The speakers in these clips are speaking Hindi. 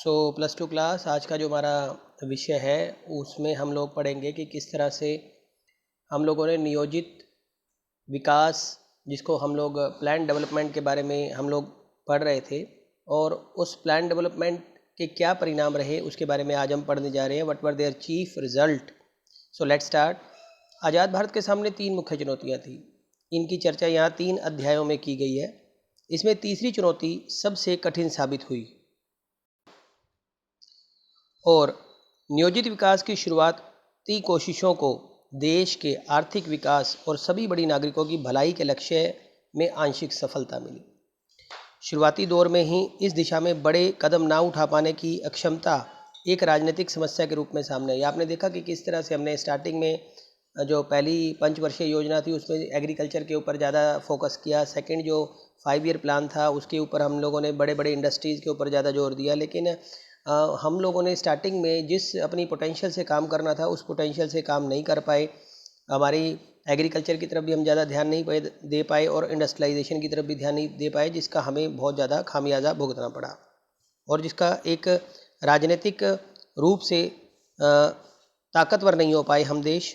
प्लस टू क्लास आज का जो हमारा विषय है उसमें हम लोग पढ़ेंगे कि किस तरह से हम लोगों ने नियोजित विकास, जिसको हम लोग प्लान डेवलपमेंट के बारे में हम लोग पढ़ रहे थे, और उस प्लान डेवलपमेंट के क्या परिणाम रहे उसके बारे में आज हम पढ़ने जा रहे हैं। What were their chief result. So let's start. आज़ाद भारत के सामने 3 मुख्य चुनौतियाँ थी। इनकी चर्चा यहाँ 3 अध्यायों में की गई है। इसमें तीसरी चुनौती सबसे कठिन साबित हुई और नियोजित विकास की शुरुआती कोशिशों को देश के आर्थिक विकास और सभी बड़ी नागरिकों की भलाई के लक्ष्य में आंशिक सफलता मिली। शुरुआती दौर में ही इस दिशा में बड़े कदम ना उठा पाने की अक्षमता एक राजनीतिक समस्या के रूप में सामने आई। आपने देखा कि किस तरह से हमने स्टार्टिंग में जो पहली पंचवर्षीय योजना थी उसमें एग्रीकल्चर के ऊपर ज़्यादा फोकस किया। सेकंड जो 5 ईयर प्लान था उसके ऊपर हम लोगों ने बड़े बड़े इंडस्ट्रीज़ के ऊपर ज़्यादा जोर दिया, लेकिन हम लोगों ने स्टार्टिंग में जिस अपनी पोटेंशियल से काम करना था उस पोटेंशियल से काम नहीं कर पाए। हमारी एग्रीकल्चर की तरफ भी हम ज़्यादा ध्यान नहीं दे पाए और इंडस्ट्रियलाइजेशन की तरफ भी ध्यान नहीं दे पाए, जिसका हमें बहुत ज़्यादा खामियाजा भुगतना पड़ा और जिसका एक राजनीतिक रूप से ताकतवर नहीं हो पाए हम देश।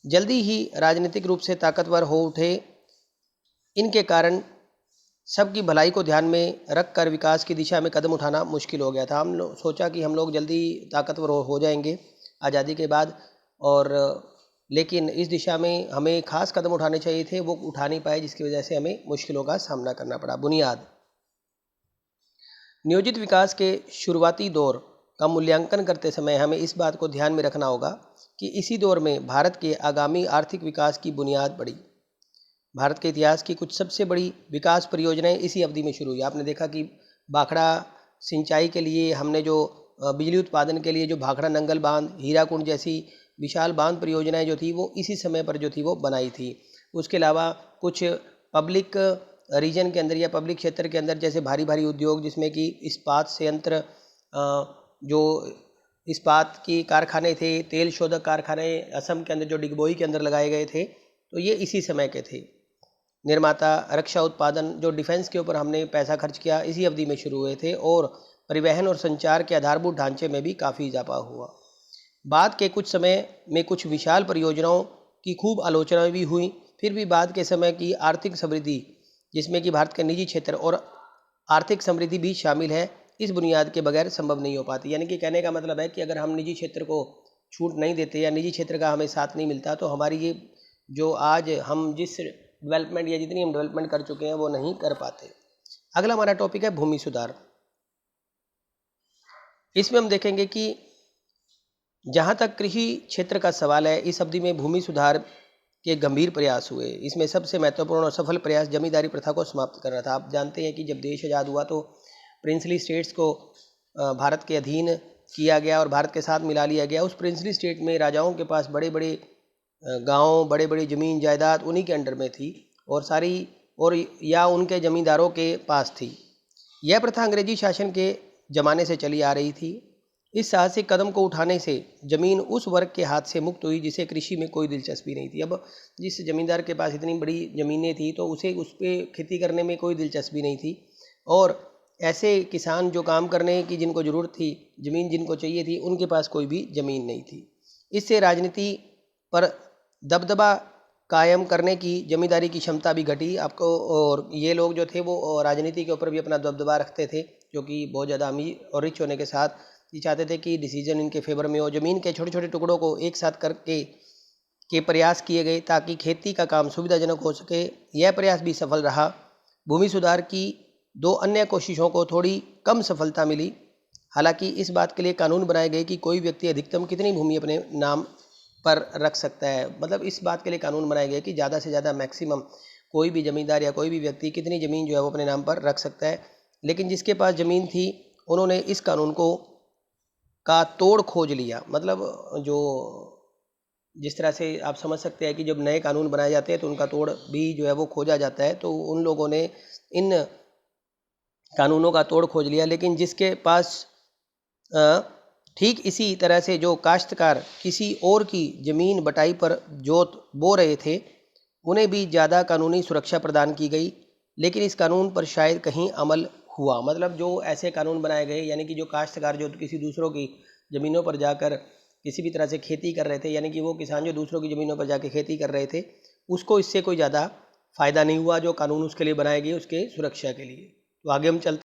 जल्दी ही राजनीतिक रूप से ताकतवर हो उठे। इनके कारण सबकी भलाई को ध्यान में रख कर विकास की दिशा में कदम उठाना मुश्किल हो गया था। हम लोग सोचा कि हम लोग जल्दी ताकतवर हो जाएंगे आज़ादी के बाद, और लेकिन इस दिशा में हमें खास कदम उठाने चाहिए थे, वो उठा नहीं पाए, जिसकी वजह से हमें मुश्किलों का सामना करना पड़ा। बुनियाद। नियोजित विकास के शुरुआती दौर का मूल्यांकन करते समय हमें इस बात को ध्यान में रखना होगा कि इसी दौर में भारत के आगामी आर्थिक विकास की बुनियाद पड़ी। भारत के इतिहास की कुछ सबसे बड़ी विकास परियोजनाएं इसी अवधि में शुरू हुई। आपने देखा कि भाखड़ा सिंचाई के लिए हमने जो बिजली उत्पादन के लिए जो भाखड़ा नंगल बांध, हीराकुंड जैसी विशाल बांध परियोजनाएं जो थी वो इसी समय पर जो थी वो बनाई थी। उसके अलावा कुछ पब्लिक रीजन के अंदर या पब्लिक क्षेत्र के अंदर जैसे भारी भारी उद्योग, जिसमें कि इस्पात संयंत्र, जो इस्पात की कारखाने थे, तेल शोधक कारखाने असम के अंदर जो डिगबोई के अंदर लगाए गए थे, तो ये इसी समय के थे। निर्माता, रक्षा उत्पादन, जो डिफेंस के ऊपर हमने पैसा खर्च किया, इसी अवधि में शुरू हुए थे और परिवहन और संचार के आधारभूत ढांचे में भी काफ़ी इजाफा हुआ। बाद के कुछ समय में कुछ विशाल परियोजनाओं की खूब आलोचना भी हुई। फिर भी बाद के समय की आर्थिक समृद्धि, जिसमें कि भारत के निजी क्षेत्र और आर्थिक समृद्धि भी शामिल है, इस बुनियाद के बगैर संभव नहीं हो पाती। यानी कि कहने का मतलब है कि अगर हम निजी क्षेत्र को छूट नहीं देते या निजी क्षेत्र का हमें साथ नहीं मिलता तो हमारी ये जो आज हम जिस डेवलपमेंट या जितनी हम डेवलपमेंट कर चुके हैं वो नहीं कर पाते। अगला हमारा टॉपिक है भूमि सुधार। इसमें हम देखेंगे कि जहाँ तक कृषि क्षेत्र का सवाल है, इस अवधि में भूमि सुधार के गंभीर प्रयास हुए। इसमें सबसे महत्वपूर्ण और सफल प्रयास जमींदारी प्रथा को समाप्त करना था। आप जानते हैं कि जब देश आज़ाद हुआ तो प्रिंसली स्टेट्स को भारत के अधीन किया गया और भारत के साथ मिला लिया गया। उस प्रिंसली स्टेट में राजाओं के पास बड़े बड़े गांव, बड़े बड़ी ज़मीन जायदाद उन्हीं के अंडर में थी और सारी और या उनके ज़मींदारों के पास थी। यह प्रथा अंग्रेजी शासन के ज़माने से चली आ रही थी। इस साहसिक कदम को उठाने से ज़मीन उस वर्ग के हाथ से मुक्त हुई जिसे कृषि में कोई दिलचस्पी नहीं थी। अब जिस ज़मींदार के पास इतनी बड़ी ज़मीनें थी तो उसे उस पर खेती करने में कोई दिलचस्पी नहीं थी, और ऐसे किसान जो काम करने की जिनको ज़रूरत थी, ज़मीन जिनको चाहिए थी, उनके पास कोई भी ज़मीन नहीं थी। इससे राजनीति पर दबदबा कायम करने की जमींदारी की क्षमता भी घटी आपको, और ये लोग जो थे वो राजनीति के ऊपर भी अपना दबदबा रखते थे, जो कि बहुत ज़्यादा अमीर और रिच होने के साथ ये चाहते थे कि डिसीजन इनके फेवर में हो। ज़मीन के छोटे छोटे टुकड़ों को एक साथ करके प्रयास किए गए ताकि खेती का काम सुविधाजनक हो सके। यह प्रयास भी सफल रहा। भूमि सुधार की 2 अन्य कोशिशों को थोड़ी कम सफलता मिली। हालांकि इस बात के लिए कानून बनाए गए कि कोई व्यक्ति अधिकतम कितनी भूमि अपने नाम पर रख सकता है। मतलब इस बात के लिए कानून बनाए गए कि ज़्यादा से ज़्यादा मैक्सिमम कोई भी ज़मींदार या कोई भी व्यक्ति कितनी ज़मीन जो है वो अपने नाम पर रख सकता है। लेकिन जिसके पास ज़मीन थी उन्होंने इस कानून को का तोड़ खोज लिया। मतलब जो जिस तरह से आप समझ सकते हैं कि जब नए कानून बनाए जाते हैं तो उनका तोड़ भी जो है वो खोजा जाता है, तो उन लोगों ने इन कानूनों का तोड़ खोज लिया। लेकिन जिसके पास ठीक इसी तरह से जो काश्तकार किसी और की ज़मीन बटाई पर जोत बो रहे थे, उन्हें भी ज़्यादा कानूनी सुरक्षा प्रदान की गई। लेकिन इस कानून पर शायद कहीं अमल हुआ। मतलब जो ऐसे कानून बनाए गए, यानी कि जो काश्तकार जो किसी दूसरों की ज़मीनों पर जाकर किसी भी तरह से खेती कर रहे थे, यानी कि वो किसान जो दूसरों की ज़मीनों पर जाकर खेती कर रहे थे, उसको इससे कोई ज़्यादा फ़ायदा नहीं हुआ। जो कानून उसके लिए बनाए गए उसके सुरक्षा के लिए। तो आगे हम चलते